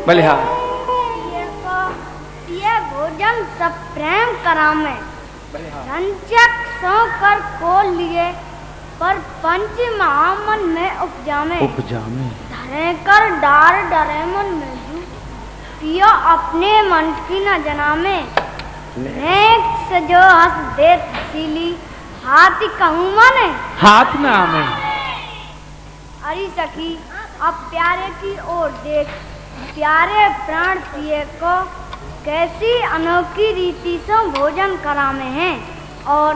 बलिहार। ये भोजन सब प्रेम करामे, रंजक सो कर खोल लिए, पर पंच महामन में उपजामे। धरे कर डार डरे मन में जू, पिया अपने मन की न जनामे। नेक से जो हंस देत हसीली, हाथी कहूँ मने हाथ न आमे। अरे सखी अब प्यारे की ओर देख, प्यारे प्राण पिए को कैसी अनोखी रीति से भोजन करामे हैं, और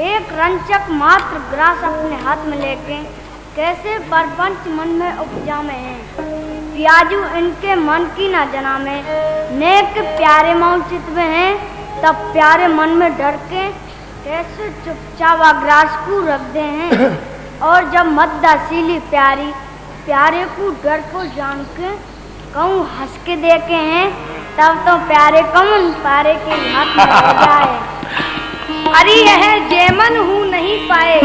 एक रंचक मात्र ग्रास अपने हाथ में लेके कैसे परपंच मन में उपजामे हैं। प्याजू इनके मन की न जनामे, नेक प्यारे मौचित में हैं, तब प्यारे मन में डर के कैसे चुपचाप ग्रास को रख दे हैं। और जब मद्दासीली प्यारी प्यारे को डर को जान के कहूँ हंस के देखे हैं, तब तो प्यारे कमन प्यारे के हाथ में हो जाए। अरे यह जेमन हूँ नहीं पाए,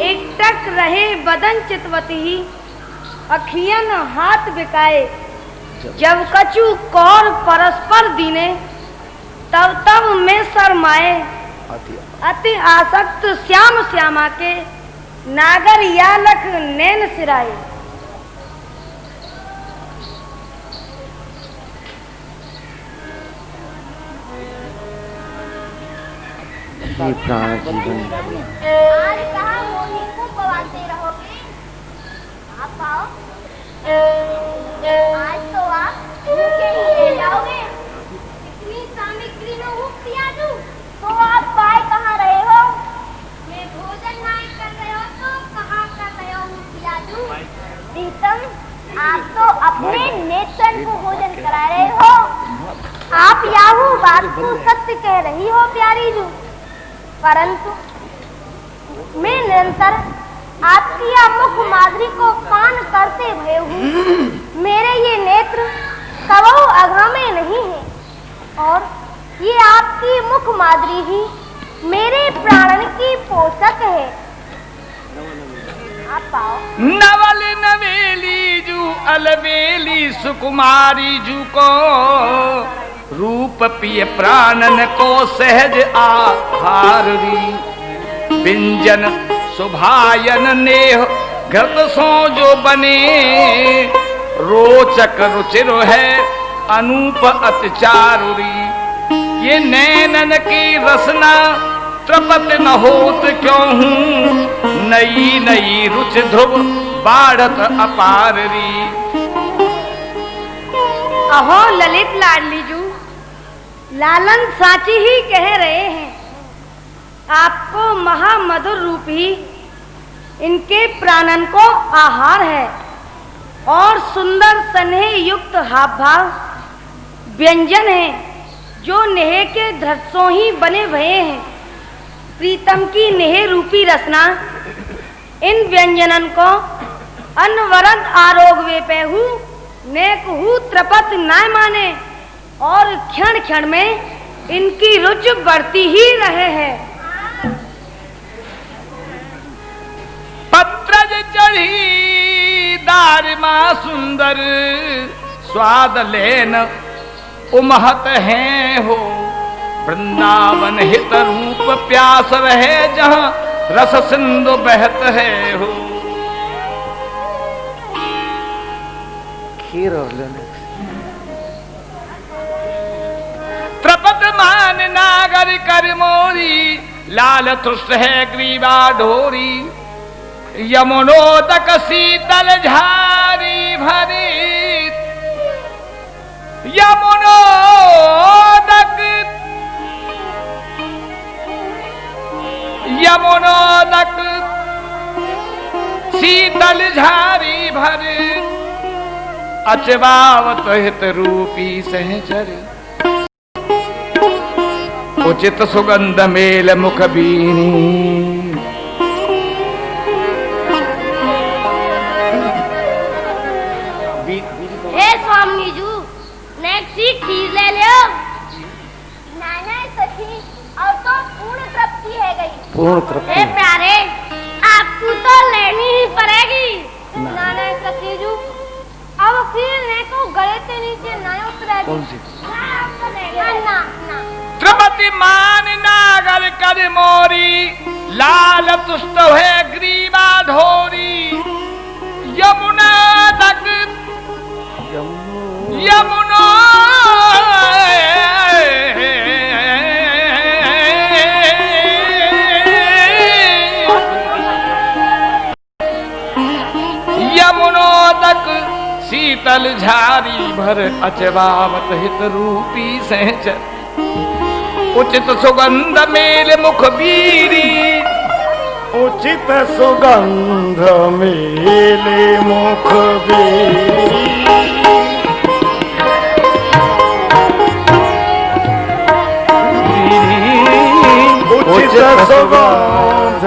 एक टक रहे बदन चितवती, अखियन हाथ बिकाए। जब कछु कौर परस्पर दीने, तब तब में शर्माए। अति आसक्त श्याम श्यामा के, नागर या लख नैन सिराए। प्राण जीवन आज कहाँ मोही को पवाते रहोगे, आप आओ। आज तो आप भूखे ही रह जाओगे। इतनी सामग्री में पिया दूं, तो आप पाए कहाँ रहे हो। मैं भोजन नहीं कर रहे हो तो कहाँ कर रहे हो पिया दूं। प्रीतम, आप तो अपने नेत्रन को भोजन करा रहे हो। आप याहू बात को सत्य कह रही हो प्यारी जू, परंतु मैं निरंतर आपकी मुख माधुरी को पान करते भय हूँ। मेरे ये नेत्र कबहू अघामे नहीं है, और ये आपकी मुख माधुरी ही मेरे प्राणन की पोषक है। आप आओ। नवल नवेली जू अलबेली सुकुमारी जू को, रूप पिय प्राणन को सहज आहार री। व्यंजन सुभायन नेह घृत सो जो बने, रोचक रुचिर है अनूप अतिचारुरी। ये नैनन की रसना त्रपत न होत क्यों हूँ, नई नई रुच ध्रुव बाढ़त अपाररी। अहो ललित लाडली जू, लालन साची ही कह रहे हैं। आपको महामधुर रूप ही इनके प्राणन को आहार है, और सुंदर स्नेह युक्त हाव भाव व्यंजन है, जो नेह के धृतसों ही बने हुए हैं। प्रीतम की नेह रूपी रसना इन व्यंजनन को अनवरत आरोग वे पेहू नेक हु त्रपत न माने, और क्षण क्षण में इनकी रुचि बढ़ती ही रहे है। पत्रज चढ़ी दारिमा सुंदर, स्वाद लेन उमहत हैं हो। वृंदावन हित रूप प्यास रहे, जहाँ रस सिंधु बहत है हो। खीर और लेने त्रपत मान नागर कर मोरी, लाल तुष्ट है ग्रीवा ढोरी। यमुनोदक शीतल झारी भरी, यमुनोदक शीतल झारी भर। अचवावत हित रूपी सहचर, उचित सुगंध मेल मुख बीनी। हे स्वामी जू, नेक्सी खीर ले लो। नाना सखी, और तो पूर्ण तृप्ति है गई। पूर्ण तृप्ति। हे प्यारे, आपको तो लेनी ही पड़ेगी। नाना सखी जू, अब खीर ने को गले ते कौन सी? त्रिपति मान नागर कर मोरी, लाल तुष्ट है ग्रीवा ढोरी। यमुना तक यमुना यमुनो तक शीतल झारी भर, अचवावत हित रूपी सहचर। उचित सुगंध मेल मुख बीरी, उचित सुगंध मेले मुख बीरी। उचित सुगंध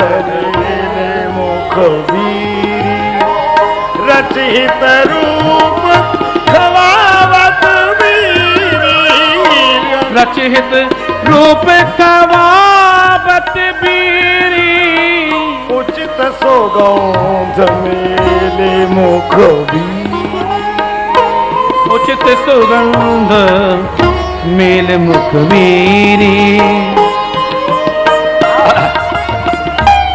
मेले मुख बीरी, रचित रूप खवावत बीरी। रचित रूप खवावत बीरी, उचित सुगंध मेले मुख बीरी। उचित सुगंध मेल मुख बीरी।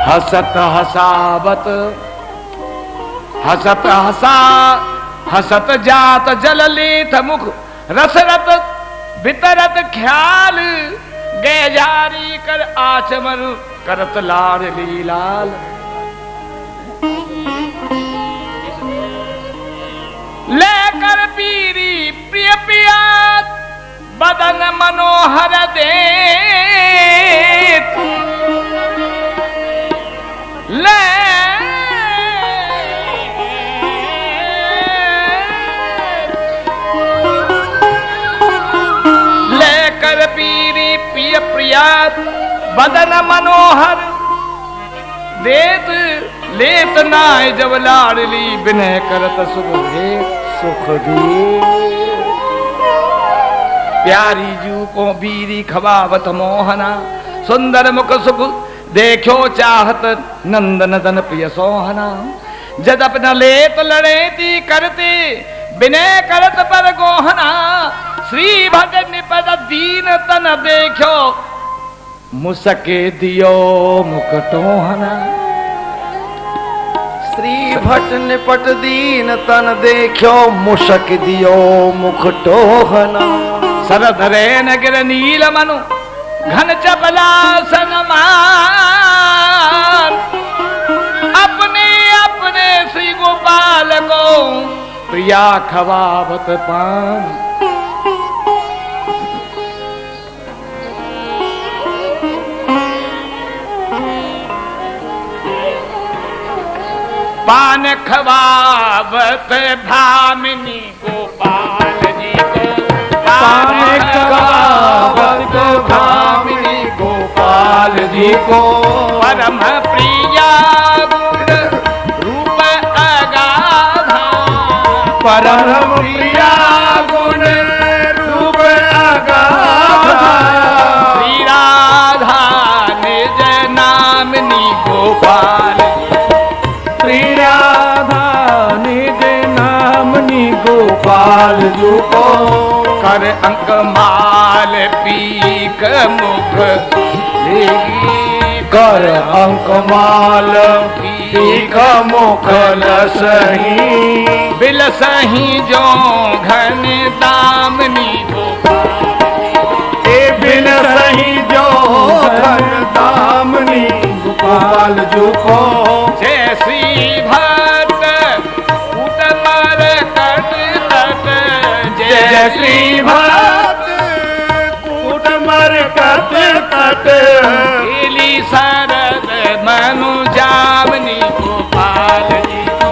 हसत हसावत हसत हसा हसत जात जल लेथ मुख, रसरत वितरत ख्याल। गे जारी कर आचमन करत लाड़ लीलाल। लेकर पीरी प्रिय पिया, बदन मनोहर देत। ले लेकर पीरी प्रिय प्रिया, बदन मनोहर देत। लेत नाय जब लाडली, विनय करत सुख दे सुख दे। प्यारी जू को बीरी खवावत मोहना, सुंदर मुख सुख देखो चाहत नंद नदन प्रिय सोहना। जदप न लेत लड़ेती करते, विनय करत पर गोहना। श्री भजन निपद दीन तन देखो, मुसके दियो मुकटोहना। श्री भट निपट दीन तन देखो, मुशक दियो मुख टोहना। शरद रेन गिर नील मनु, घन चपला सनमान। अपने अपने श्री गोपाल को, प्रिया खवावत पान। पान खवावत भामिनी गोपाल जी को। पान खवावत भामिनी गोपाल जी को। परम प्रिया गुण रूप अगाधा, परम प्रिया गुण रूप अगाधा। श्री राधा निज नामनी गोपाल। श्री राधा निज नामनी गोपाल जी को। कर अंक माल पीक मुख कर अंक माल पीक मुख लसही। बिलसही जो घन दामनी गोपाल। ए बिलसही जो घन दामनी गोपाल जी को। जैसी भक्त उतमर कट तट, जय श्री भक्त कूट मर कट कट। खिली शरद मनु जामनी गोपाल जी को।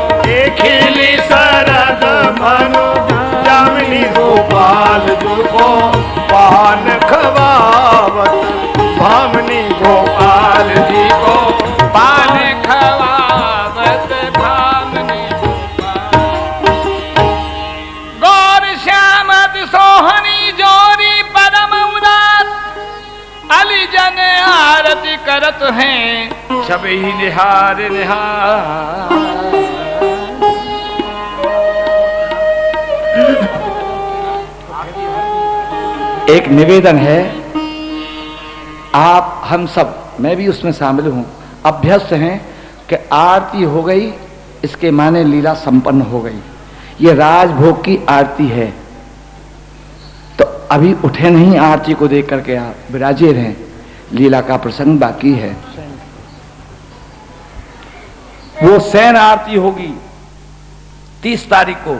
खिली शरद मनु जामिनी गोपाल जी को। पान खवावत भामिनी गोपाल जी को। पान खवावत भामिनी गोपाल। गौर श्यामत सोहनी जोरी परम उदास, अली जन आरती करत हैं छवि निहार निहार। एक निवेदन है, आप हम सब, मैं भी उसमें शामिल हूं, अभ्यस्त हैं कि आरती हो गई, इसके माने लीला संपन्न हो गई। ये राजभोग की आरती है, तो अभी उठे नहीं, आरती को देख करके आप विराजे रहें, लीला का प्रसंग बाकी है। वो शयन आरती होगी 30 तारीख को।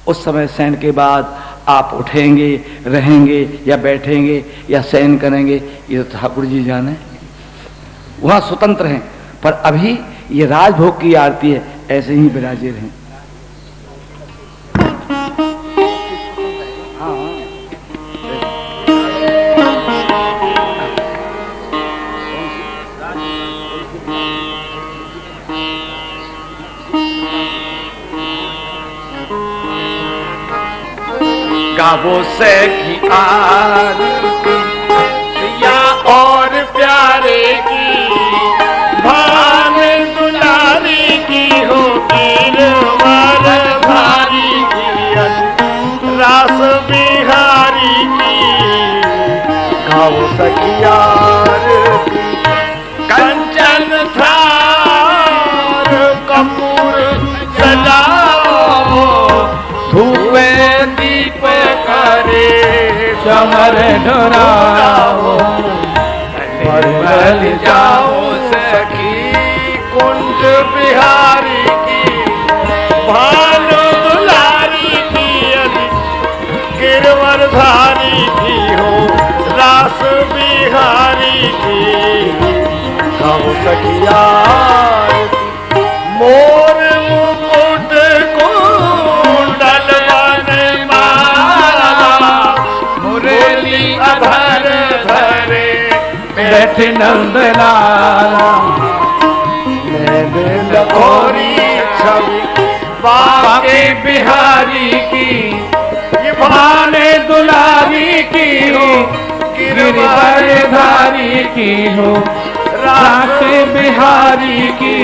उस समय शयन के बाद आप उठेंगे, रहेंगे या बैठेंगे या शयन करेंगे, ये तो ठाकुर जी जाने, वहां स्वतंत्र हैं। पर अभी ये राजभोग की आरती है, ऐसे ही विराजे रहें। गावो सखी आरती या और प्यारे की, भान दुलारी की हो गिरवर भारी की, रास बिहारी की। गाओ सखी आरती कंचन थार कपूर सजाओ, धूप दीप करे समर ढोराओ, बल जाओ सखी कुंज बिहारी की, भानु दुलारी की, गिरवर धारी की हो रास बिहारी की। गाओ सखी आरती मोर मुकुट कुंडल बन माला, मुरली अधर धरे बैठ नंद लाला, लखोरी छवि बाके बिहारी की, ये भाने दुलारी की हो गिरवर धारी की हो रास बिहारी की।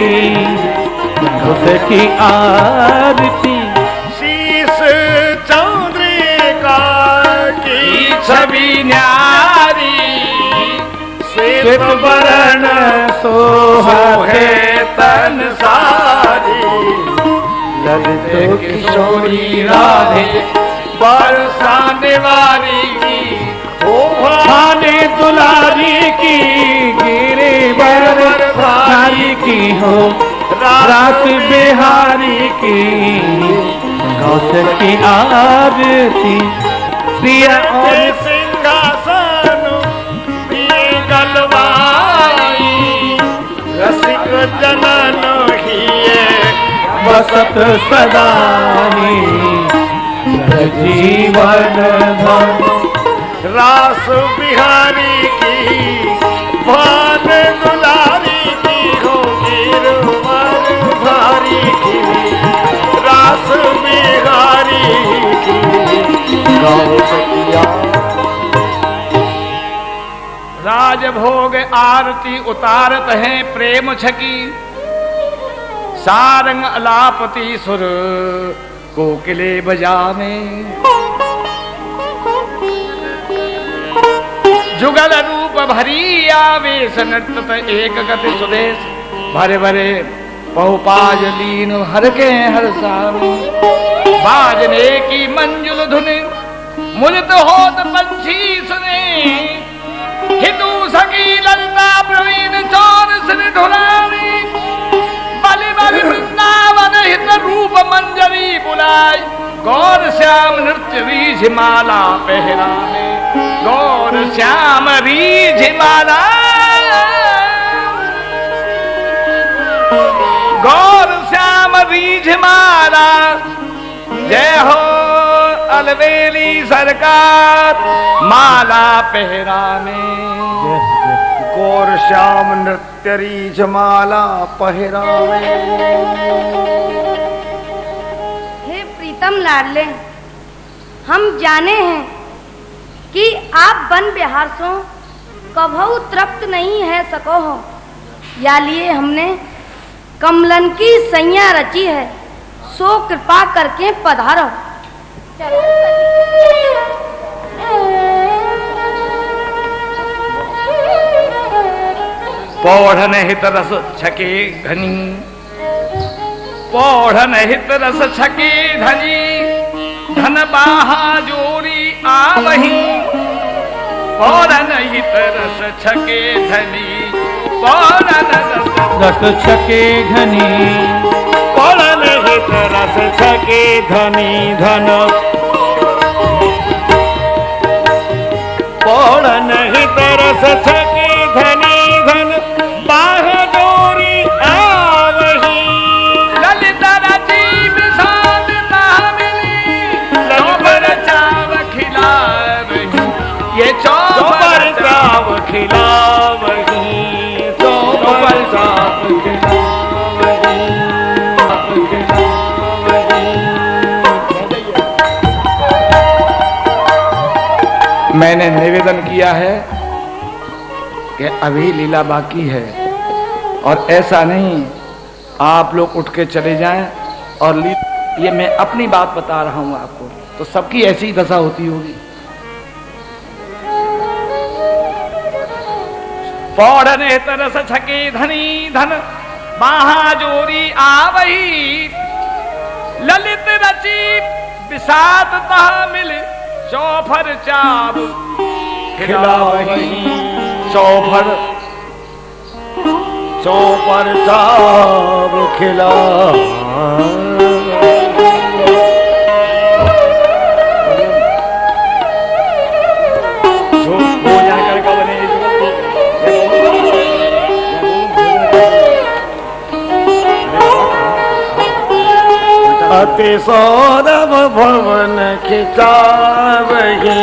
उसकी आरती शीस चंद्रिका की छवि न्यारी, श्वेत वरण सोहे तन सारी, ललित किशोरी राधे बरसाने वाली की, ओ भाने दुलारी की, गिरिवर धारी की हो रास बिहारी की। गौस की आरती प्रिय और सिंहासन गलवाई, रसिक जनन हिये बसत सदाई, जीवन धन रास बिहारी की, भान दुलारी की हो गिरवर धारी की, रास बिहारी की। गाओ सखी राजभोग आरती उतारत हैं प्रेम छकी, सारंग अलापति सुर कोकिले बजावे, जुगल रूप भरी आवेश नर्तत एक गति सुदेश, भरे भरे बहुपाज लीन हर के हर सावे, बाजने की मंजुल धुन मुलित होत पंछी सुने, हिंदू सकी ललता प्रवीण चौर सिर ढुलानी, बलि बलि वृंदावन हित रूप मंजरी बुलाय, गौर श्याम नृत्य रीझ माला पहरावे, गौर श्याम रीझ माला, गौर श्याम रीझ माला। जय हो अलवेली सरकार माला पहरावे, गौर श्याम नृत्य रीझ माला पहरावे। हे प्रीतम लाडले, हम जाने हैं कि आप वन बिहार सो कभू तृप्त नहीं है सको हो, या लिए हमने कमलन की सैया रची है, सो कृपा करके पधारो। चलो पौढ़न हित रस छके घनी, पौढ़न हित रस छके धनी, धन बाहा जोरी आवही। पौढ़न हित रस छके धनी, पौढ़न रस छके घनी, पौढ़न हित रस छके धनी धन, पौढ़न हित रस छके धनी धन, बाह जोरी आवही। ललिता राजीव साध महामिली, चौपर चाव खिलावही। ये चौपर चाव खिलावही, चौपर चाव मैंने निवेदन किया है कि अभी लीला बाकी है, और ऐसा नहीं आप लोग उठ के चले जाएं और ये मैं अपनी बात बता रहा हूं आपको, तो सबकी ऐसी दशा होती होगी। पौढ़न हित रस छके धनी धन, महाजोरी आवही। ललित रची विषाद तह मिल, चौफर चाव खिलावही। चौपर चौपर चाव खिला। अति सौरभ भवन खिंचावही,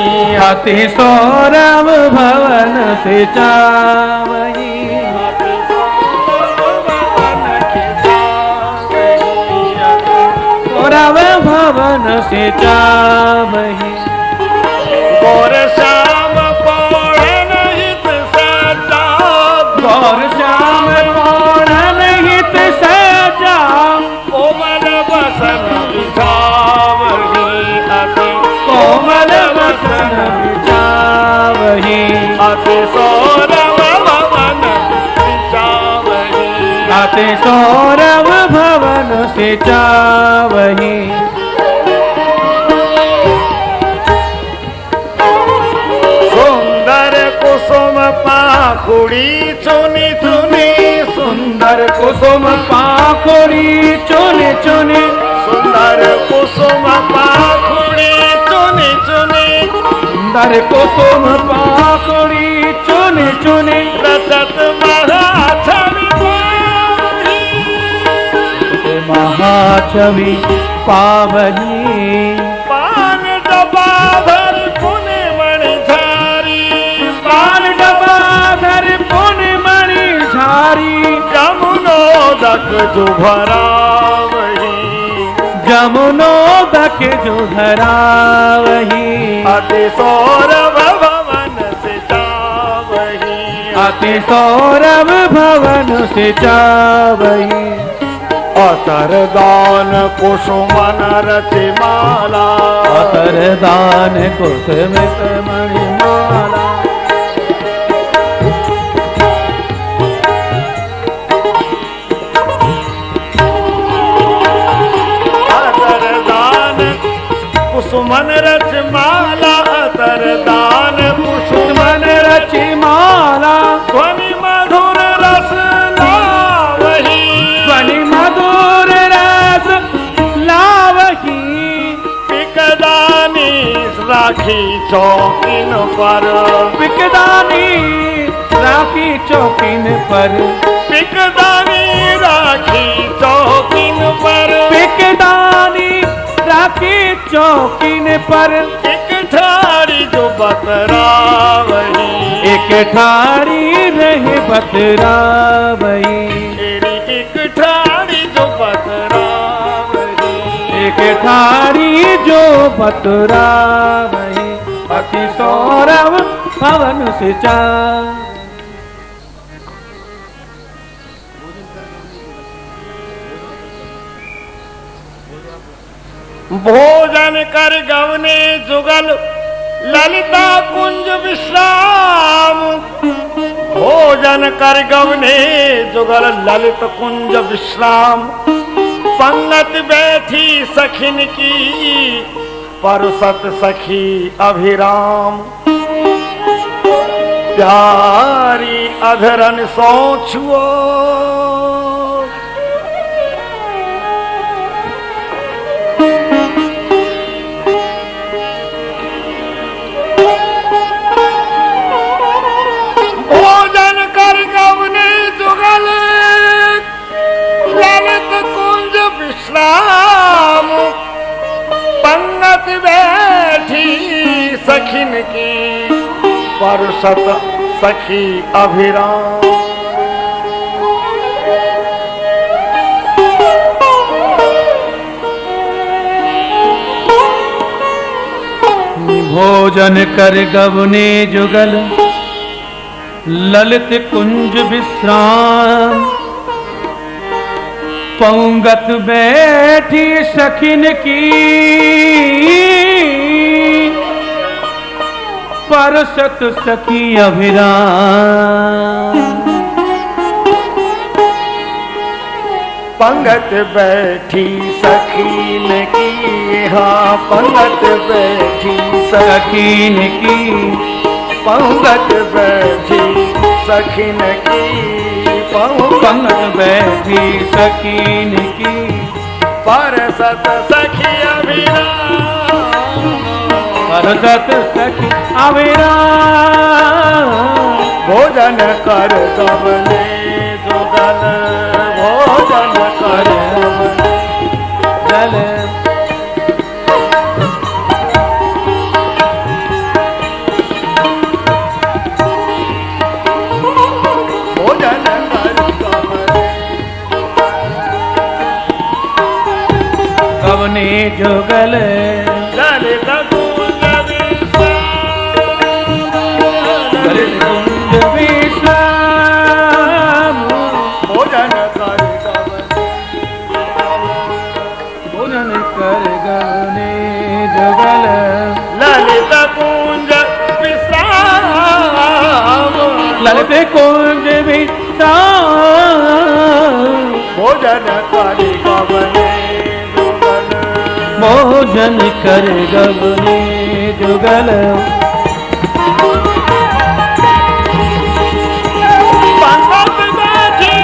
अति सौरभ भवन सिंचावही। सौरभ भवन सिंचावही। गौर श्याम पौढ़न हित सजा, गौर श्याम पौढ़न हित सजा, कोमल बसन बिछावही। अति कोमल बसन बिछावही। अति सौरभ भवन खिंचावही, अति सौरभ भवन सिंचावही। सुंदर कुसुम पाखुड़ी चुनी चुनी, सुंदर कुसुम पाखुड़ी चुनि चुनि, सुंदर कुसुम पाखुड़ी चुनी चुनी, सुंदर कुसुम पाखुड़ी चुनि चुनि, रजत महाछवि महाछवि पावनी। पान डबा भर पुण्य मणि झारी, पान डबा धर पुण्य मणि झारी, जमुनोदक जुभरावही। जमुनोदक जुधरावही। अति सौरभ भवन सिंचावही, अति सौरभ भवन सिंचावही। अतर दान कुसुमन रतिमाला, अतर दान कुसुमित मणिमाला। अतर दान कुसुमन रचमाला, अतर दान कुसुमन रचिमाला। ध्वनि मधुर रस लावही, ध्वनि मधुर रस लावही। पिकदानी राखी चौकिन पर, पिकदानी राखी चौकिन पर, पिकदानी राखी चौकिन पर, पिकदानी राखी चौकिन पर। एक ठाड़ी जो बतरावही, एक ठाड़ी रहे बतरावही। तेरी एक ठाड़ी जो बतरावही, एक ठाड़ी जो बतरावही। अति सौरभ भवन सिंचा। भोजन कर गवने जुगल ललिता कुंज विश्राम, भोजन कर गवने जुगल ललित कुंज विश्राम, पंगत बैठी सखिन की परसत सखी अभिराम। प्यारी अधरन सो छुओ, भोजन कर गवने जुगल ललित कुंज विश्राम, पंगत बैठी सखिन की परसत सखी अभिराम। भोजन कर गवने जुगल ललित कुंज विश्राम, पंगत बैठी सखिन की परसत सखी अभिराम। पंगत बैठी सखीन की, हाँ पंगत बैठी सखीन की, पंगत बैठी सखीन की, पंगत बैठी सखीन की परसत सखी अभिराम, परसत सखी अभिराम। भोजन कर गवने जुगल, भोजन कर जल भोजन कर गवने गवने जुगल ललित कुंज ललित कुंज विश्राम, भोजन कर गवने, भोजन कर गवने जुगल ललित कुंज विश्राम, ललित कुंज विश्राम। भोजन कर गवने जुगल, भोजन कर गवने जुगल पंगत बैठी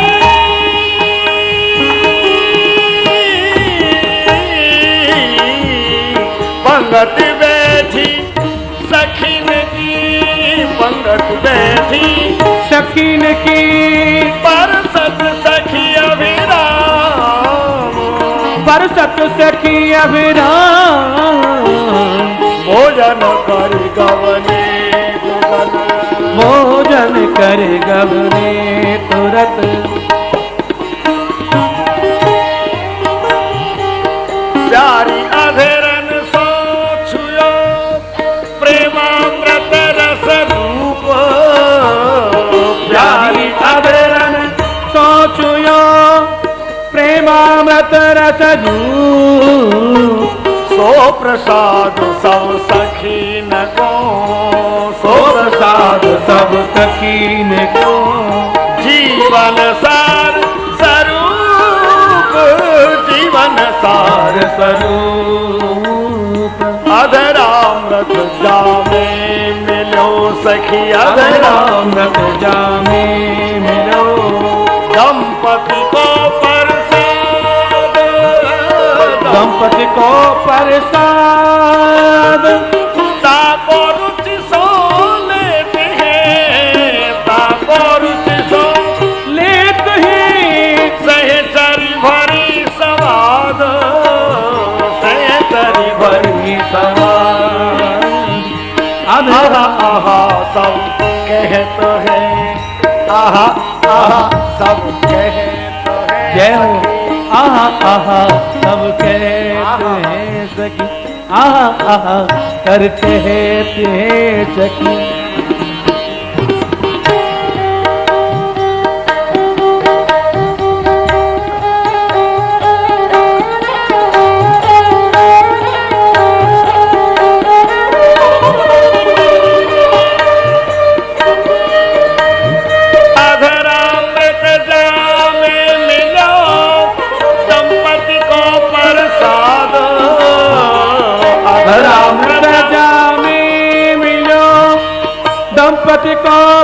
पंगत बैठी सखिन की, पंगत बैठी सखीन की परसत सखी अभिराम। परसत सखी अभिराम। भोजन कर गवने जुगल, भोजन कर गवने तुरत प्यारी अधरन सो छुयो, प्रेमामृत रस रूप। प्यारी अधरन सोचुयो, प्रेमामृत रस जूप। सो प्रसाद सब सखीन को, सो प्रसाद सब सखीन को जीवन सार स्वरूप, जीवन सार सार स्वरूप। अधरामृत जामे मिलो सखी, अधरामृत जामे मिलो, दंपति को प्रसाद, दंपति को प्रसाद। ताको रुचि सो लेते हैं, ताको रुचि सो लेत ही सहचरी भरी सवाद, सहचरी भरी भरी सवार। आहा आहा सब कहते हैं, आहा आहा सब कहते हैं। जय हो आहा आहा सब कहते हैं सखी, आहा आहा करते हैं सखी।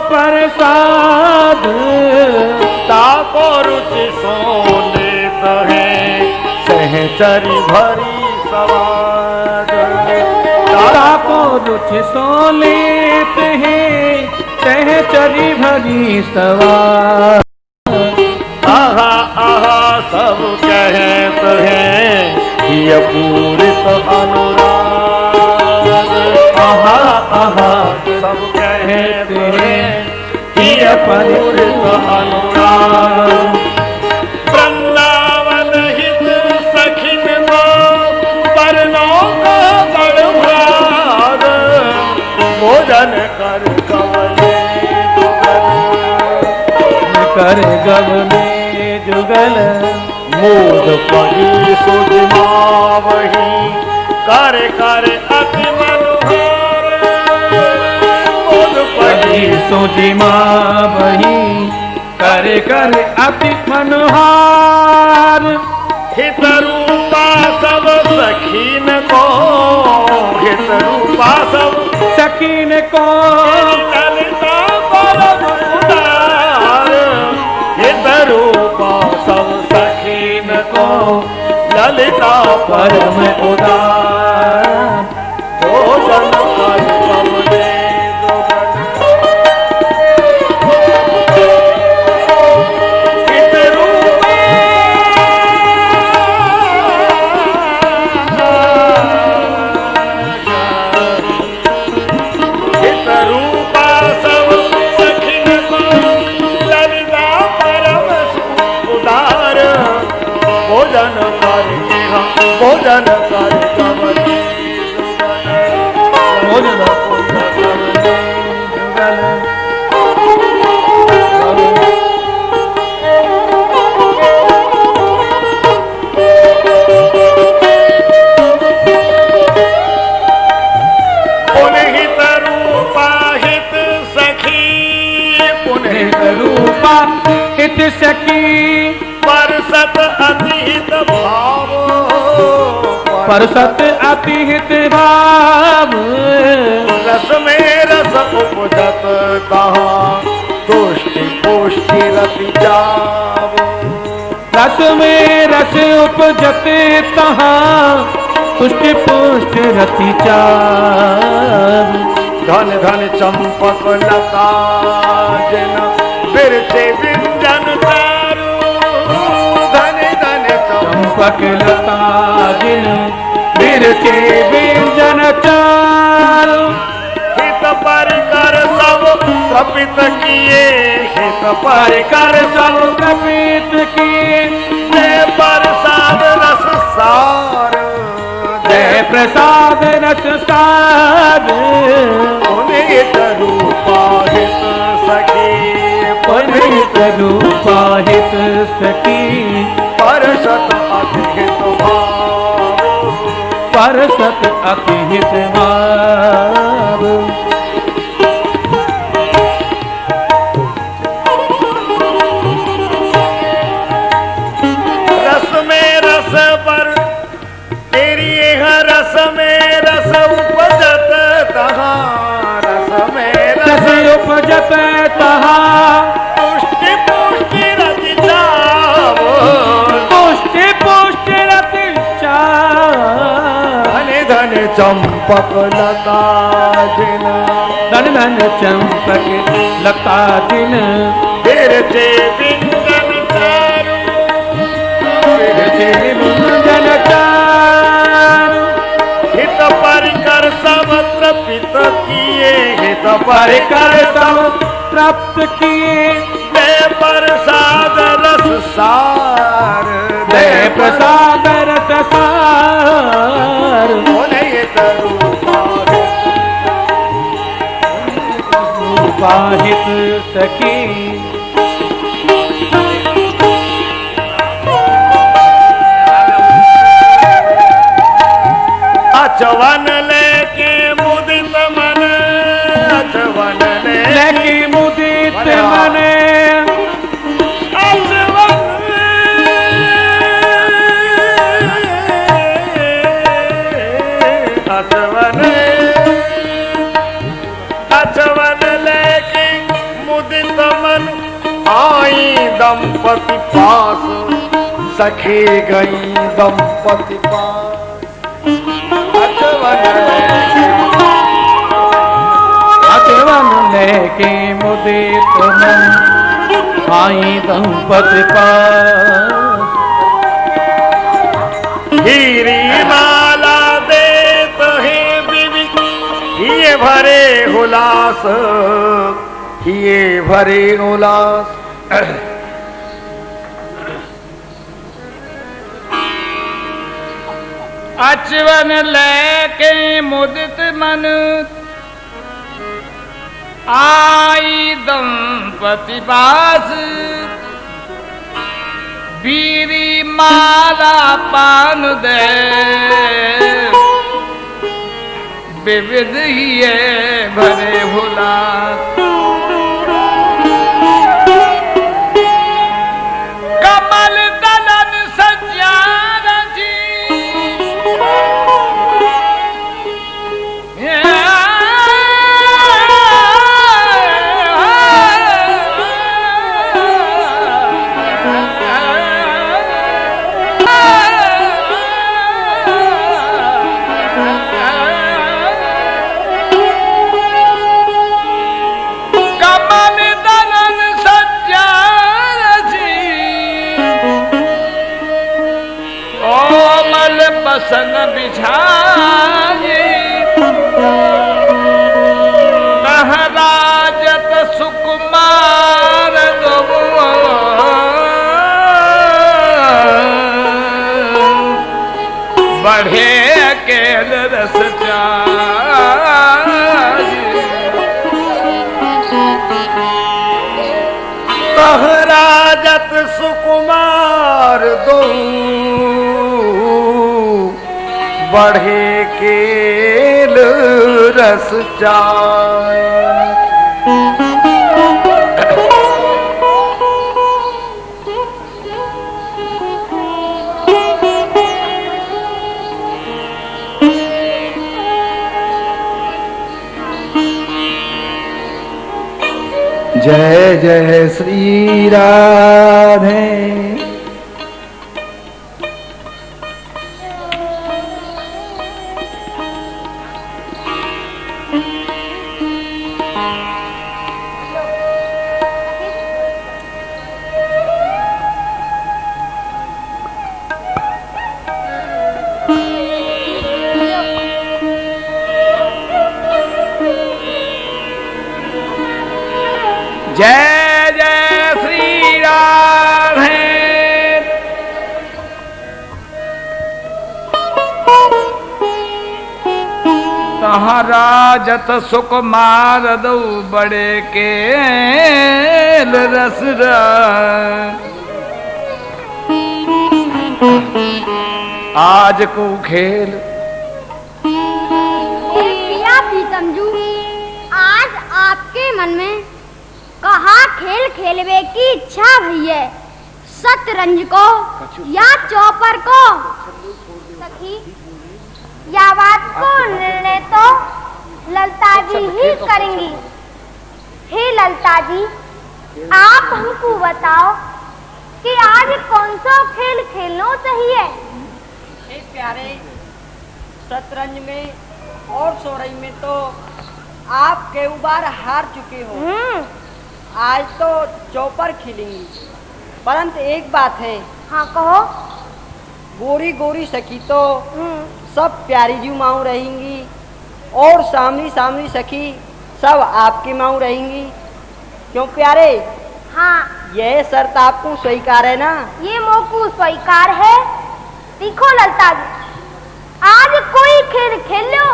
प्रसाद ताको रुचि सोने तहे सहचरी भरी सवाद ताको रुचि सो लेते हैं सहचरी भरी सवार। आहा आहा सब कहते हैं ये पूरित अनुराग। आहा आहा सब कहते हैं ये पूरित अनुराग। वृंदावन हित सखिन को परनों का बड़ भाग। भोजन कर कवले कर गव में जुगल मोद पगी सुजमा वही कर कर अति मनोहर। मोद पगी सुजिमा वही कर कर अति मनोहार। हित रूपा सब सखीन को हित रूपा सब सकीन को ललिता परम उदार। हित रूपा सब सखीन को ललिता परम उदार। भोजन कर कवले हित रूपा हित रूपा सब सखिन को ललिता परम उदार। भोजन करके हम भोजन कर कवले भोजन जुगल पुनहित रूपा हित सखी पुनहित रूपा हित सखी परसत अतिहित भाव। परसत अतिहित भाव। रस में रस उपजत कहाँ तुष्टि पुष्टि रति जाव। रस में रस उपजते तहाँ पुष्टि पुष्ट रति चार। धन धन चंपक लता जिन बिरसे व्यंजन चारु। धन धन चंपक लता जिन बिरचे व्यंजन चार। हित परिकर सब त्रपित किए हित पर परिकर कर सब कपित किए जय प्रसाद रस सार। जय प्रसाद रस सार। पुनीत रूपा हित सखी पुनीत रूपा हित सखी परसत अतिहित भाव। परसत अतिहित भाव। रस में रस पर तेरी यह रस में रस उपजत तहाँ। रस में रस रस उपजत तहाँ पुष्टि पुष्टि रति जाव। पुष्टि पुष्टि रति चार। धन धन चंपक लता जिन धन धन चंपक लता दिन बिरचे व्यंजन चारु। बिरचे व्यंजन चारु। हित परिकर सब त्रपित किए हित परिकर परिकर सब प्राप्त किए जय प्रसाद रस सार। जय प्रसाद रस सार। पुनीत रूपा पाहित सखी अचवन लेके मुदित मन अचवन लेके मुदित मने अचवन अचवन अचवन लेके पास सखी गई दंपति पास अचवन लेके मुदित मन आई दंपति पास हीरी माला देत है बीवी ये भरे हुलास ये भरे उलास अचवन लेके मुदित मन आई दंपति पास बीरी माला पान दे विविध ये भरे हुलास कमल दलन सज्जान जी बसन बिछाई महराजत सुकुमार दो बढ़े केल रस महराजत सुकुमार दो बढ़े केल रस चाय जय जय श्री राधे जय जय श्री राधे तहराजत सुकुमार दो बड़े केल रस आज को खेल पिया प्रीतम जू आज आपके मन में कहा खेल खेलवे की इच्छा भैया शतरंज को या चौपर को सखी या बात को निर्णय तो ललता जी ही करेंगी। हे ललता जी आप हमको बताओ कि आज कौन सा खेल खेलना चाहिए। हे प्यारे शतरंज में और सोरई में तो आप कई बार हार चुके हो। आज तो चौपर खेलेंगी परंतु एक बात है। हाँ कहो। गोरी गोरी सखी तो सब प्यारी जी माऊ रहेंगी और सामनी सामनी सखी सब आपकी माऊ रहेंगी क्यों प्यारे। हाँ यह शर्त आपको स्वीकार है ना। ये मोकू स्वीकार है। देखो ललता जी आज कोई खेल खेल लो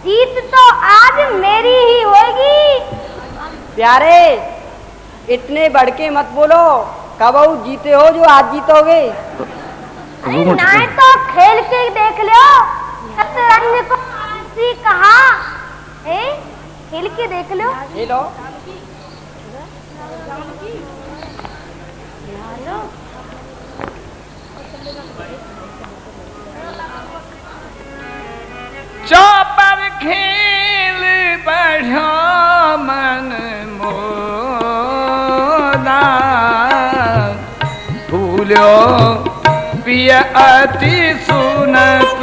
जीत तो आज मेरी ही होगी। प्यारे इतने बढ़ के मत बोलो कब जीते हो जो आज जीतोगे। ना तो खेल के देख लो शतरंज को कहा खेल के देख लो। खेलो चौपर खेल बढ़ो मन मोदा भूल्यो पिय अति सुनत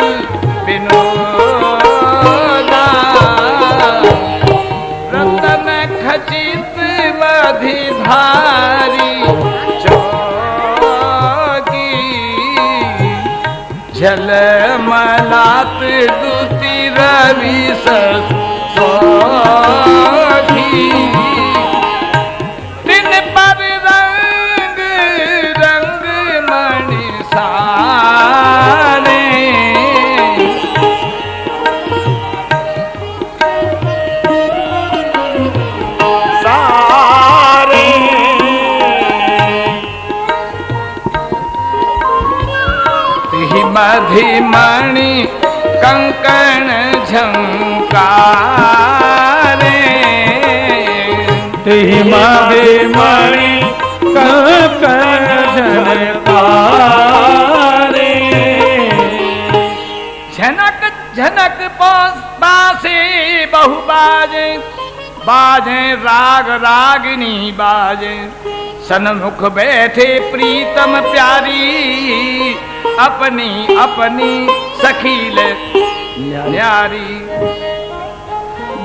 विनोदा रतन खचित मधिधारी चौकी झल मलात दूती रवि सौखी दिन पर रंग रंग मणि सारे सारे तिहि मधिमणि कंकण झंकारे तिहि मधिमणि कंकण झनकारे झनक झनक बासे बहु बाजे बाजे राग रागिनी बाजे सन्मुख बैठे प्रीतम प्यारी अपनी अपनी सखील न्यारी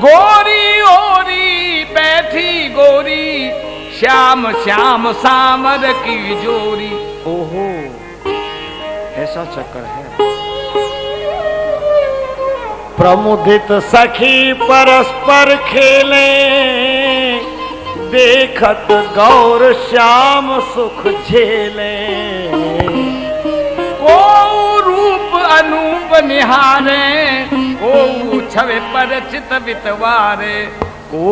गोरी ओरी बैठी गोरी श्याम श्याम सामर की जोरी। ओहो ऐसा चक्कर है। प्रमुदित सखी परस्पर खेले देखत गौर श्याम सुख झेले को रूप अनूप निहारे को छवे पर चित बितवारे को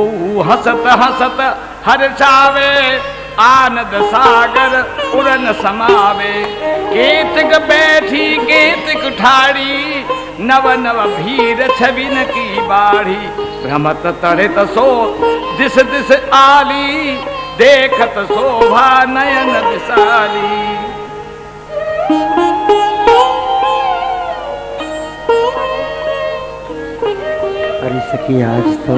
हसत हसत हर्षावे आनंद सागर उड़न समावे केतक बैठी केतक ठाड़ी नव नव भीर छबिन की बाढ़ी भ्रमत तड़ित सो दिस दिस आली देखत शोभा नयन विशाली। अरे सखी आज तो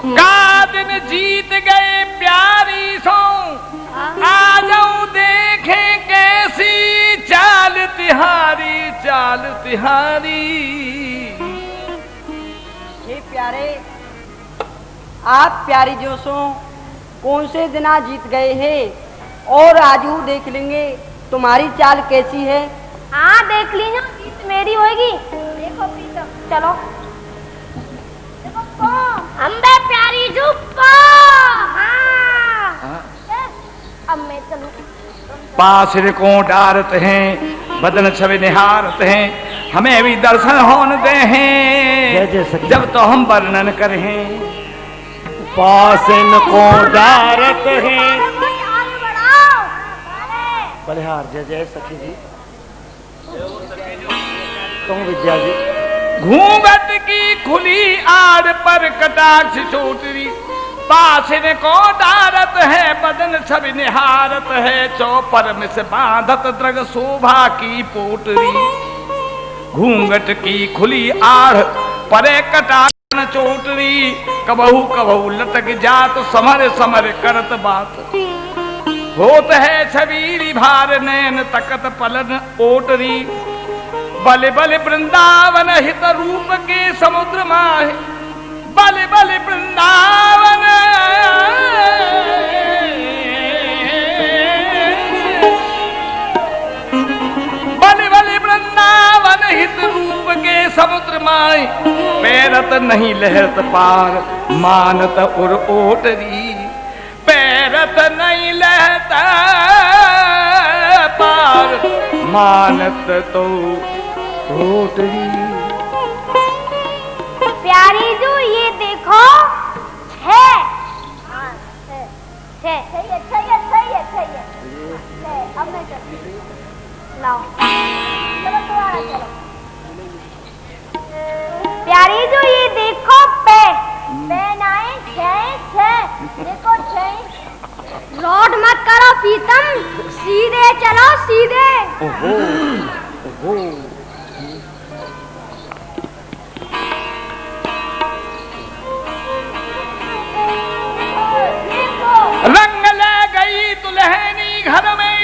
का दिन जीत गए प्यारी सो आ जाऊं देखे कैसी चाल तिहारी चाल तिहारी। हे प्यारे आप प्यारी जो सो कौन से दिना जीत गए हैं और आजू देख लेंगे तुम्हारी चाल कैसी है। हाँ देख लीजिए जीत मेरी होगी। देखो प्रीतम चलो देखो अम्बे प्यारी जुप्पा। हाँ अब मैं चलूं। पासिर को डारत हैं बदन छवि निहारत हैं हमें भी दर्शन होन दे हैं जब तो हम वर्णन करें। पासिन को डारत है आगे बढ़ाओ। बलिहार जय जय सखी जी तुम विद्या जी। घूंघट की खुली आड़ पर कटाक्ष चोटरी पासिन को डारत है बदन छवि निहारत है चौपर में से बांधत द्रग शोभा की पोटरी। घूंघट की खुली आड़ परे कटाक्ष चोटरी कबहू कबहू लटक जात समर समर करत बात होत है छबीरी भार नैन तकत पलन ओटरी। बल बल वृंदावन हित रूप के समुद्र माहे बल बल वृंदावन बल बल वृंदावन हित रूप के समुद्र माए पैरत नहीं लहरत पार मानत उर ओटरी पैरत नहीं लहरत पार मानत तो ओटरी। प्यारी जो ये देखो है सही है अब मैं चलती हूँ। लाओ चलो दोबारा चलो। प्यारी जो ये देखो पे नाए छह देखो छह। रोड मत करो प्रीतम सीधे चलो सीधे। ओहो ओहो रंग ले गई दुल्हनी घर में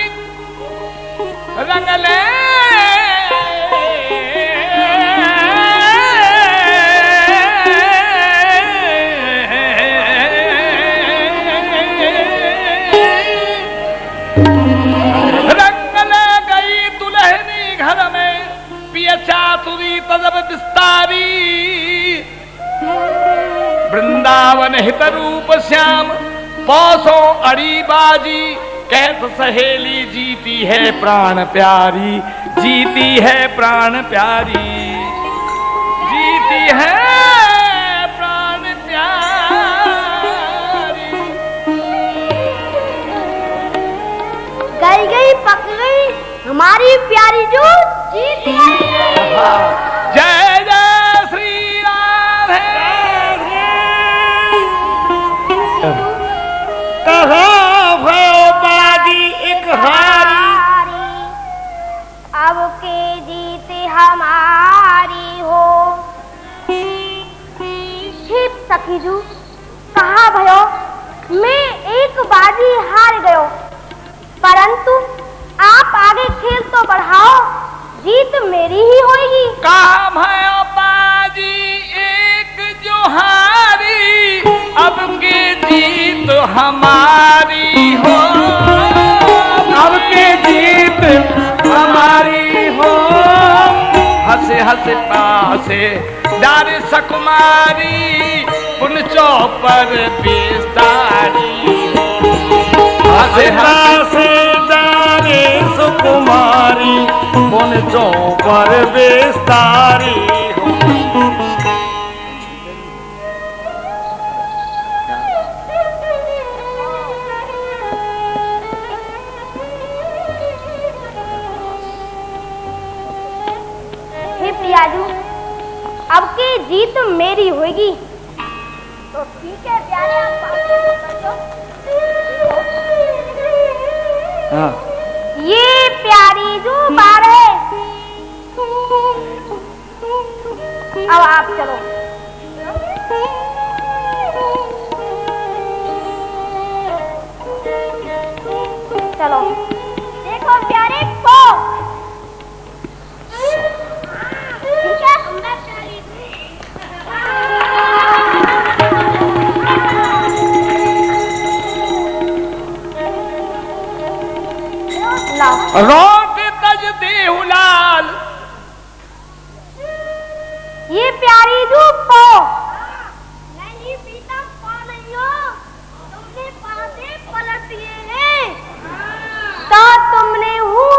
चातुरी तदब विस्तारी, वृंदावन हित रूप श्याम पौसों अड़ी बाजी, कैस सहेली जीती है प्राण प्यारी, जीती है प्राण प्यारी, जीती है प्राण प्यारी। गई गई पक गई हमारी प्यारी जो जीत गई। जय जय श्री राम है। कहाँ भयो बाजी एक हारी, अब के जीते हमारी हो। छिप सखीजू कहाँ भयो, मैं एक बाजी हार गयो, परंतु आप आगे खेल तो बढ़ाओ, जीत मेरी ही होगी। कहाँ भयो बाजी एक जो हारी, अब के जीत हमारी हो, अब के जीत हमारी हो। हंसे हंसे पासे डारे सकुमारी, पुन चौपर बेस्तारी। हंसे से जाने सुकुमारी, पुन चौपर बेस्तारी हो। हे प्याजू, अब की जीत मेरी होगी। तो ठीक है प्यारे, आप पासे उतर जाओ। ये प्यारी जो बार है, अब आप चलो। चलो देखो प्यारे को, ठीक है। रोट तज देहु लाल, ये प्यारी धूप को नहीं पीता नहीं हो, तुमने पासे पलट दिए हैं, तो तुमने हूँ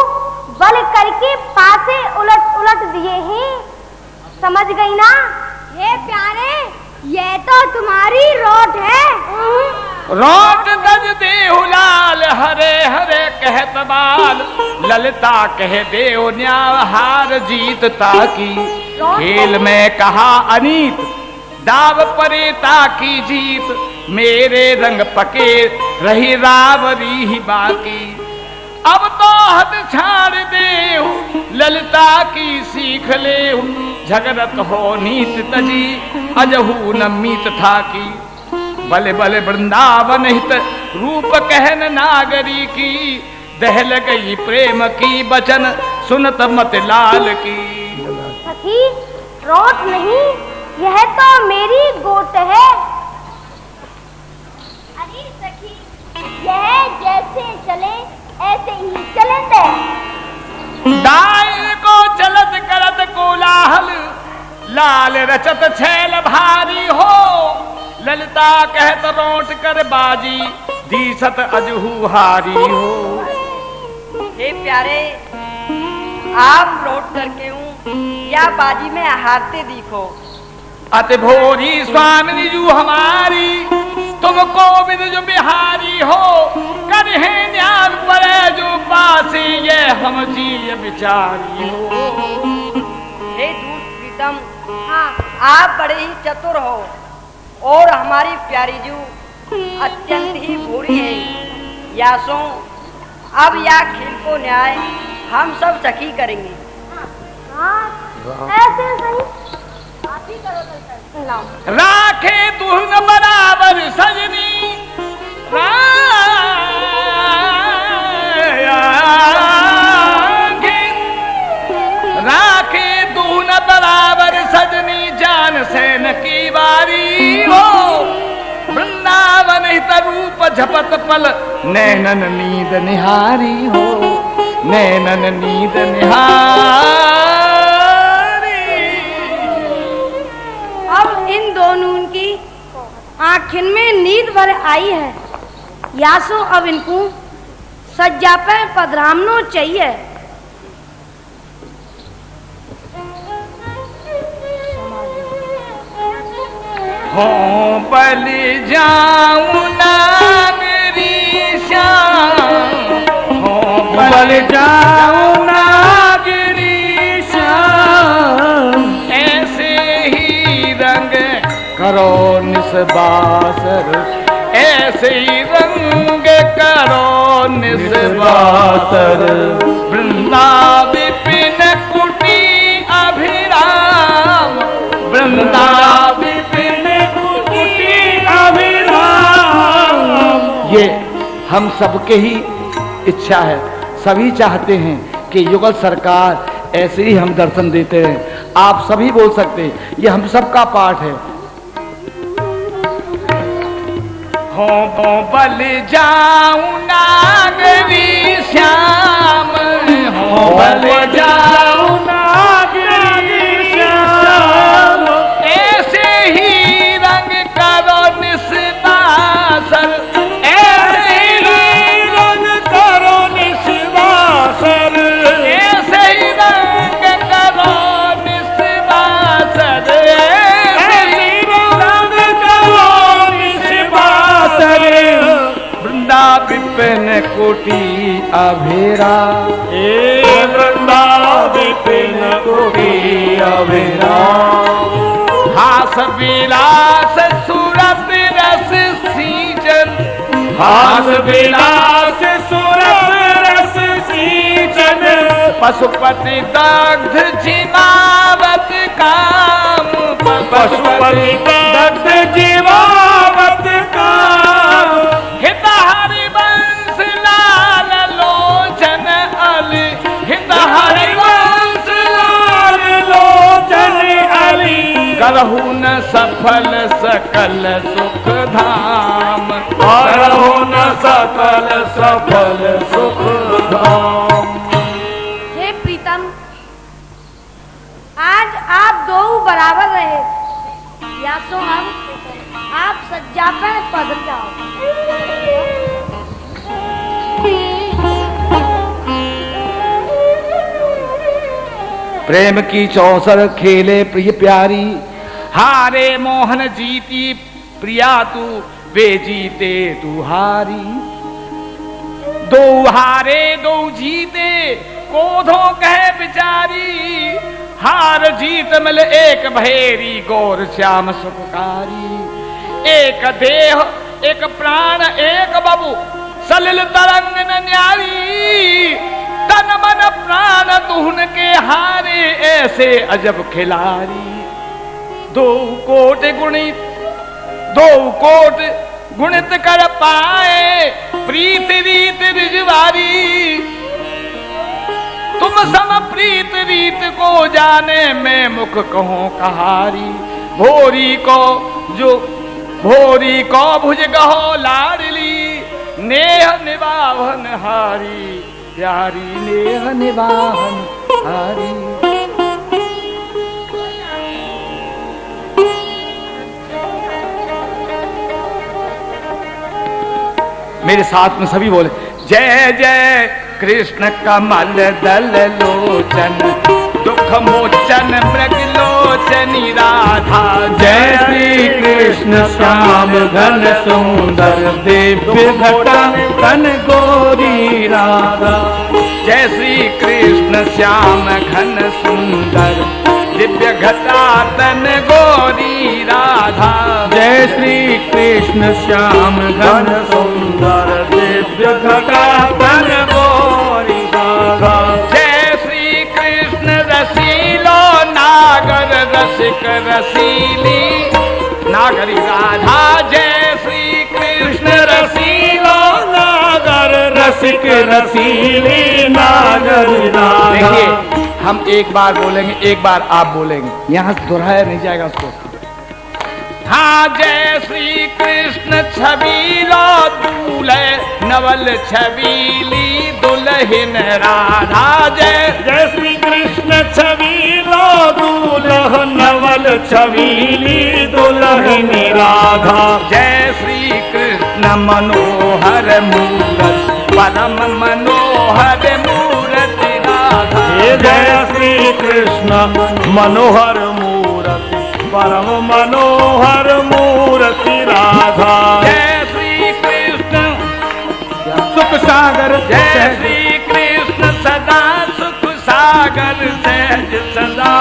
बल करके पासे उलट उलट दिए हैं, समझ गई ना? ये प्यारे, ये तो तुम्हारी रोट है। रोट तज देहु लाल, हरे हरे कहत बाल, ललिता कह देव न्याय हार जीतता की। खेल में कहा अनीत, दाव परेता की जीत, मेरे रंग पके रही रावरी ही बाकी। अब तो हद छाड़ देव, ललिता की सीख ले, झगड़त हो नीत तजी, अजहू न मीत था की। बले बले वृंदावन हित रूप कहन नागरी की, दहल गई प्रेम की बचन सुनत मत लाल की। सखी रोट नहीं, यह तो मेरी गोट है। अरे सखी, यह जैसे चले ऐसे ही चले दे। दाई को चलत करत कोलाहल, लाल रचत छैल भारी हो, ललिता कहत रोट कर बाजी, दीसत अजहू हारी हो। हे प्यारे, आप लौट करके हूँ या बाजी में हारते दिखो। अति भोरी स्वामिनी जू हमारी, तुमको विद जो बिहारी हो, कर है ज्ञान पर जो पासी, ये हम जी बिचारी हो। हे दूत प्रीतम, हाँ आप बड़े ही चतुर हो, और हमारी प्यारी जू अत्यंत ही भूरी है। यासों अब या खेल को न्याय हम सब सखी करेंगे। हाँ ऐसे सही, आप ही करो। लाओ राखे दुहन बराबर सजनी, राखे दुहन बराबर सजनी, जान सैन की बारी हो। वृंदावन हित रूप झपत पल, नैनन नींद निहारी हो, नैनन नींद निहारी आई है, यासो अब इनको सज्जा पे पधरामनो चाहिए। हो बलि जाऊं नागरी श्याम, हो बलि जाऊं नागरी श्याम, ऐसे ही रंग करो निस्बासर, ऐसे ही रंग करो निस्बासर। वृंदावन विपिन कुटी अभिराम, वृंदावन ये हम सबके ही इच्छा है, सभी चाहते हैं कि युगल सरकार ऐसे ही हम दर्शन देते हैं। आप सभी बोल सकते हैं, ये हम सबका पाठ है। हो बल जाऊं नागरी श्याम, हो बल जाऊं नागरी श्याम, ऐसे ही रंग करो निस्बासर, विपिन कोटि अभेरा, वृंदा विपिन कोटि अभेरा। हास विलास सुरत रस सींचन, हास विलास सुरत रस सींचन, पशुपति दग्ध जिमावत काम, पशुपति दग्ध जिमावत काम। हित हरि वंश लाल लोचन अली, हित हरि वंश लाल लोचन अली, करहु न सफल सकल सुख धाम, करहु न सकल सफल सुख धाम। हे प्रीतम, आज आप दो बराबर रहे, यासो हम आप सज्जा पे पधर जाओ। प्रेम की चौसर खेले प्रिय प्यारी, हारे मोहन जीती प्रिया तू, वे जीते तू हारी। दो हारे दो जीते कोधो कहे बिचारी, हार जीत मिल एक भैरी गौर श्याम सुखकारी। एक देह एक प्राण एक बबु, सलिल तरंग न न्यारी, तन मन प्राण तुहन के हारे, ऐसे अजब खिलारी। दो कोट गुणित कर पाए, प्रीत रीत रिजवारी। तुम सम प्रीत रीत को जाने, मैं मुख कहूं कहारी। भोरी को भुज गहो लाडली, नेह निभावन हारी, प्यारी नेह निभावन हारी। मेरे साथ में सभी बोले, जय जय कृष्ण कमल दल लोचन, दुख मोचन मृग लोचनी राधा। जय श्री कृष्ण श्याम घन सुंदर, दिव्य घटा तन गोरी राधा। जय श्री कृष्ण श्याम घन सुंदर, दिव्य घटा तन गोरी राधा। जय श्री कृष्ण श्याम घन सुंदर, दिव्य घटा तन गोरी राधा। जय श्री कृष्ण रसीलो नागर रसिक रसीली, नागरी राधा। जय श्री कृष्ण रसीलो नागर रसिक रसीली, नागरी राधा। देखिए, हम एक बार बोलेंगे, एक बार आप बोलेंगे, यहाँ दोहराया नहीं जाएगा उसको। हाँ, जय श्री कृष्ण छबीलो दूल्हे, नवल छबीली दुल्हन राधा। जय श्री कृष्ण छबीलो दूल्ह, नवल छबीली दुल्हन राधा। जय श्री कृष्ण मनोहर मूरत परम मनोहर मूरति राधा। जय श्री कृष्ण मनोहर मूरति परम मनोहर मूरति राधा। जय श्री कृष्ण सुख सागर जय श्री कृष्ण सदा सुख सागर सहज सदा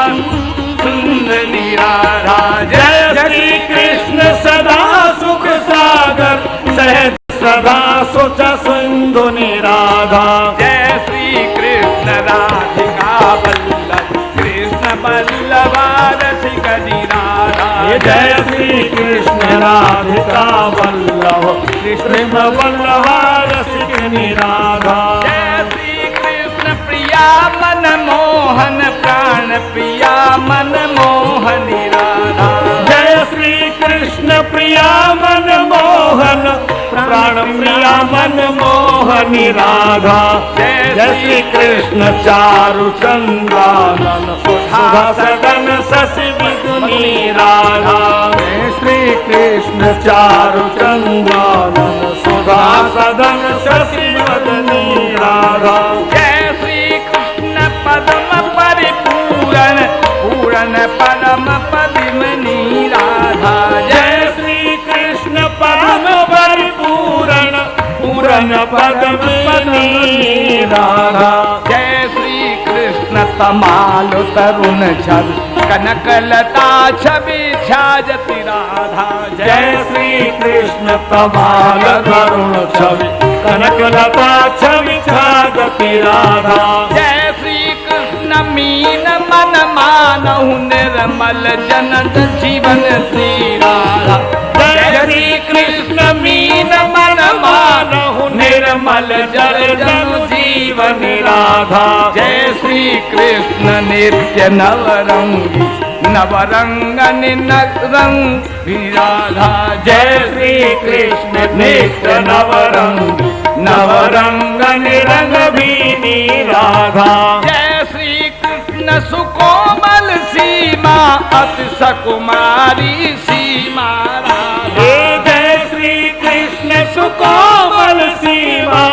सुंदरी राधा। जय श्री कृष्ण सदा सुख सागर सहज सदा सुच सिंधु निराधा। जय श्री कृष्ण राधिका वल्लभ कृष्ण वल्लभा रसिक राधा। जय श्री कृष्ण राधिका वल्लभ कृष्ण वल्लभा रसिक निराधा। जय श्री कृष्ण प्रिया मन मोहन प्राण प्रिया मन मोहनी राधा। जय श्री कृष्ण प्रिया मन मोहन प्राण प्रिया मन मोहनी राधा। जय श्री कृष्ण चारु चंद्रानन सुधा सदन शशि विदुनी राधा। जय श्री कृष्ण चारु चंद्रानन सुधा सदन शशि वदनी राधा। जय श्री कृष्ण पद्म परिपूरण पूरण परम पद्मिनी राधा। जय श्री कृष्ण पद्म परिपूरण पूरण पद्मिनी राधा। जय श्री कृष्ण तमालु तरुण छवि कनकलता छवि छाजति राधा। जय श्री कृष्ण तमाल करुण छवि कनकलता छवि छाजति राधा। जय श्री कृष्ण मीन मन मानहु निर्मल जनत जीवन श्री राधा। जय श्री कृष्ण मीन मन मानहु निर्मल जल जन जीवन राधा। जय श्री कृष्ण नित्य नवरंगी नवरंगन नवरंगी राधा। जय श्री कृष्ण नित्य नवरंगी नवरंगन रंग भीनी राधा। जय श्री कृष्ण सुकोमल सीमा अति सकुमारी सीमा राधा। जय श्री कृष्ण सुकोमल सीमा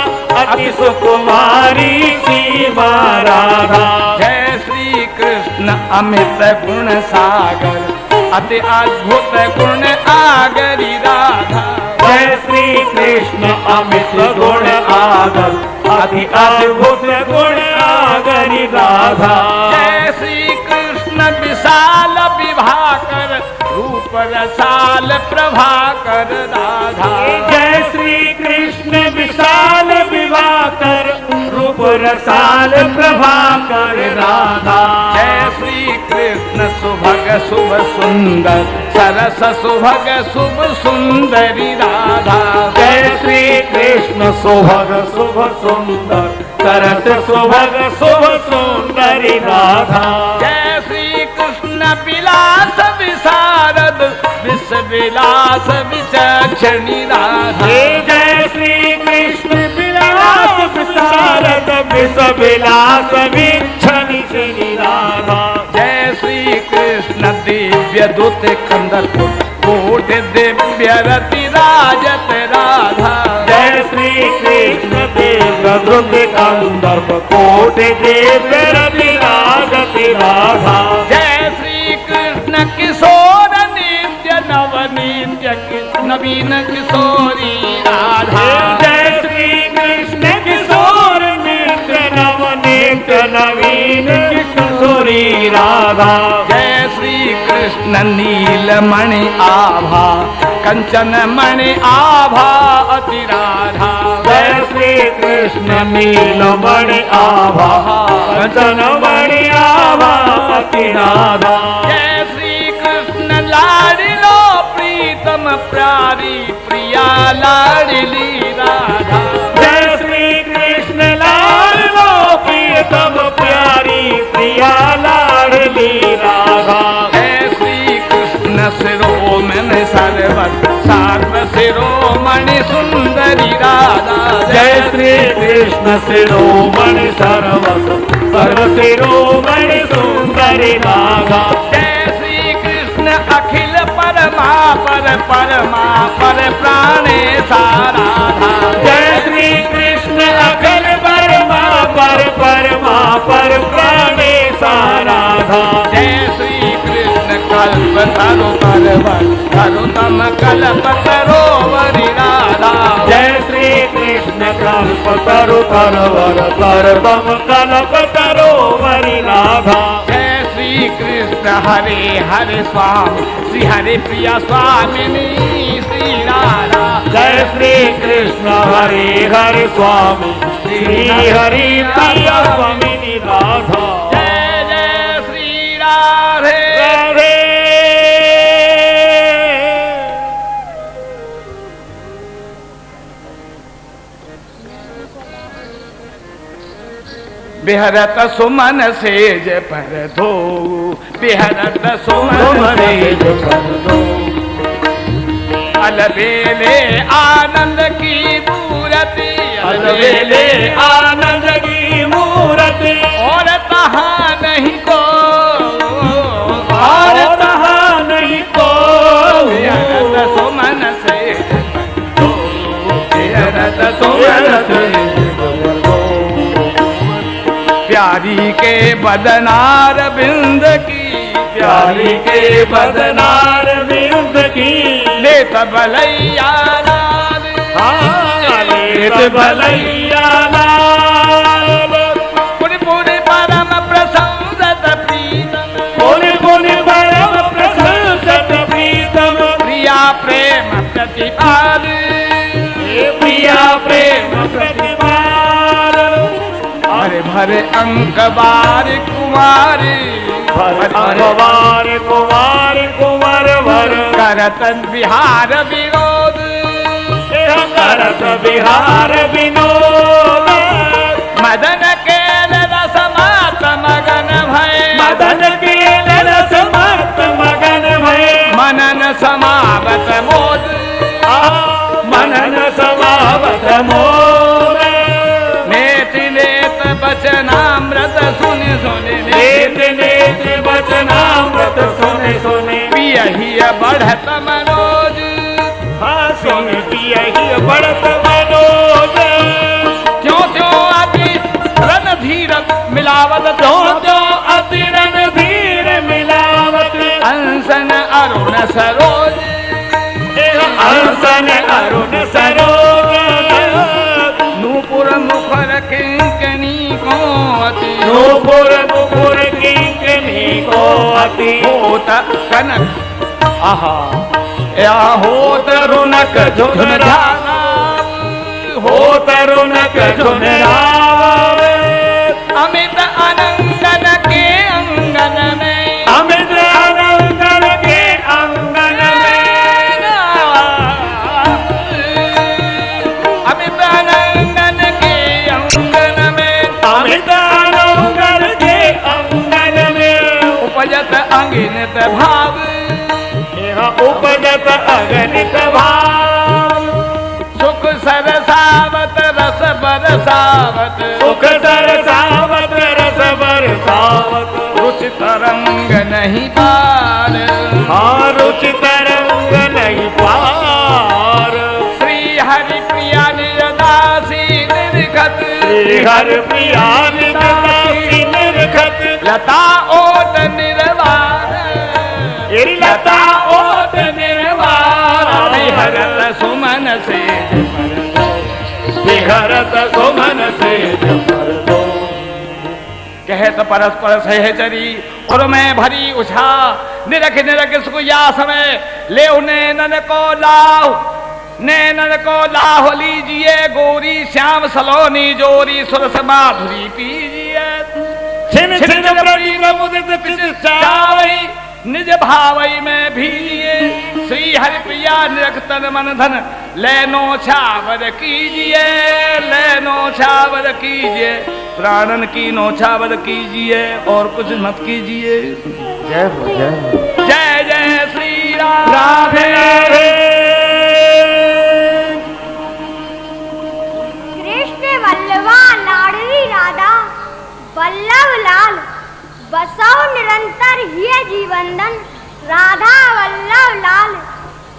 अति सुकुमारी सीमा राधा। जय श्री कृष्ण अमित गुण सागर अति अद्भुत गुण आगरी राधा। जय श्री कृष्ण अमित गुण आगर अति अद्भुत गुण आगरी राधा। जय श्री कृष्ण विशाल विभाकर रूप रसाल प्रभाकर राधा। जय श्री कृष्ण विशाल विभाकर रूप रसाल प्रभाकर राधा। जय श्री कृष्ण सुभग शुभ सुंदर सरस सुभग शुभ सुंदरी राधा। जय श्री कृष्ण सुभग शुभ सुंदर सरस सुभग शुभ सुंदरी राधा। जय श्री कृष्ण विलास विशारद विश्व विलास विचक्षणी राधा। जय श्री कृष्ण विलास विशारद विश्व विलास विक्षणी श्री राधा। जय श्री कृष्ण दिव्य दूत कंदर्प कोट दिव्य रति राजत राधा। जय श्री कृष्ण देव द्रुत कंदर्प कोट देव रति राजति राधा। जय श्री कृष्ण किशोर नित्य नव नित्य नवीन किशोरी राधा। जय श्री कृष्ण किशोर नित्य नव नित्य नवीन किशोरी राधा। जय श्री कृष्ण नीलमणि आभा कंचन मणि आभा अति राधा। जय श्री कृष्ण नीलमणि आभा कंचन मणि आभा अति राधा। जय श्री कृष्ण लाडिलो प्रीतम प्यारी प्रिया लाडली राधा। जय श्री कृष्ण लाडलो प्रियतम प्यारी प्रिया लाडली राधा। जय श्री कृष्ण शिरोमणि सर्वत सर्व शिरोमणि सुंदरी राधा। जय श्री कृष्ण शिरोमणि सर्वत सर्व शिरोमणि सुंदरी राधा। जय श्री कृष्ण अखिल पर परमा पर प्राणे सारा था। जय श्री कृष्ण अखिल परमा पर प्राणे सारा था। जय श्री कृष्ण कल्प तरु तम कल्प तरोवरी राधा। जय श्री कृष्ण कल्प तरु तरवर तम कल्प तरोवरी राधा। जय श्री कृष्ण हरे हरे स्वामी श्री हरे प्रिया स्वामिनी श्री राधा। जय श्री कृष्ण हरे हरे स्वामी श्री हरि प्रिया स्वामिनी राधा। जय जय श्री राधे राधे। बिहरत सुमन सेज पर धो बिहरत सुमन सेज पर धो। अलबेले आनंद की मूर्ति अलबेले आनंद की मूर्ति और तहाँ नहीं को और तहाँ नहीं को। बिहरत सुमन सेज पर धो बिहरत सुमन सेज पर धो। प्यारी के बदनार बिंद की प्यारी के बदनार बिंद की लेत बलैया लाल। लेत बलैया लाल। पुनि पुनि परम प्रशंसत प्रीतम पुनि पुनि परम प्रशंसत प्रीतम। प्रिया प्रेम प्रतिपाल प्रिया प्रेम प्रतिपाल। भरे भरे अंक बार कुमारी भगवान कुमार कुमार भर करत बिहार विनोद करत बिहार विनोद। मदन के रस मात मगन भय मदन के रस मत मगन भय। मनन समावत मोद मनन समावत मोद। नेति नेत बचनामृत सुनि सुनि नेत नेत वचनामृत सुने सुने। पियहि बढ़त मनोज सुन पियहि बढ़त मनोज। त्यों त्यों अति रणधीर मिलावत त्यों त्यों अति रणधीर मिलावत। अंसन अरुण सरोज अंसन अरुण सरोज। नूपुर मुखर किंकनी को अति नूपुर मुकुर किंकनी को अति। होत कनक आहा या होत रुनक झुनझाना हो तरुणक झुनझावे। अमित अनंगन के अंगन में अमित आनंदन के आंगन में। अमित आनंदन के अंगन में अमित आनंदन के आंगन में। उपजत अंगिनत भाव यहाँ उपजत अगणित भाव। सुख सरसावत रस बरसावत सुख सरसावत रस बरसावत। रुचि तरंग नहीं पार हाँ रुचि तरंग नहीं पार। श्री हरि प्रिया निज दासी निर्गत श्री हरि प्रिया निज दासी निर्गत। लता ओट निर्वाण लता ओट निर्वाण। विहरत सुमन से विहरत सुमन से कहत परस्पर सहचरी और मैं भरी उछा निरख निरख सुख या समय ले नैनन को लाव नैनन को लाह लीजिए गोरी श्याम सलोनी जोरी सुरस माधुरी पीजिए छिन छिन प्रवीण मुदित चावई निज भावई में भीजिए श्री हरि प्रिया निरख तन मन धन लेनो छावर कीजिए प्राणन की नौछावर कीजिए और कुछ मत कीजिए। जय हो जय हो। जय जय श्री राम। राधे राधे। कृष्ण वल्लभा लाडली राधा वल्लभ लाल बसाओ निरंतर ये जीवंदन राधा वल्लभ लाल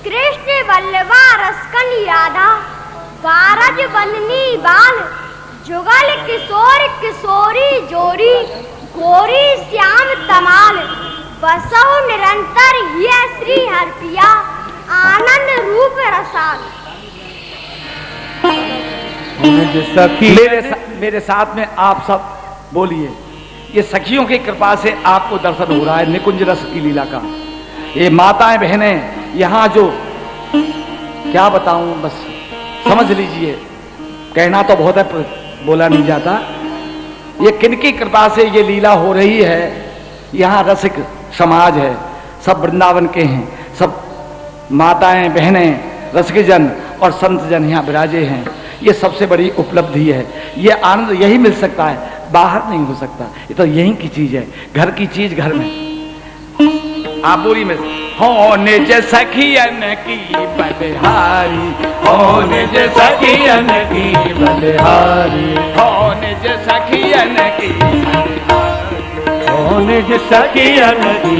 कृष्ण वल्लभा रसकनी राधा बारज बननी बाल जुगल किशोर किशोरी जोड़ी गोरी श्याम तमाल बसो निरंतर ये श्री हरपिया आनंद रूप रसाल। मेरे साथ में आप सब बोलिए। ये सखियों की कृपा से आपको दर्शन हो रहा है निकुंज रस की लीला का। ये माताएं बहनें यहाँ जो क्या बताऊं, बस समझ लीजिए। कहना तो बहुत है पर बोला नहीं जाता। ये किनकी कृपा से ये लीला हो रही है। यहाँ रसिक समाज है, सब वृंदावन के हैं, सब माताएं बहनें रसिक जन और संत जन यहाँ विराजे हैं। ये सबसे बड़ी उपलब्धि है। ये आनंद यही मिल सकता है, बाहर नहीं हो सकता। ये तो यही की चीज है, घर की चीज घर में। आप बोली में हो निज सखियन की बलिहारी, हो निज सखियन की बलिहारी, हो निज सखियन की, हो निज सखियन की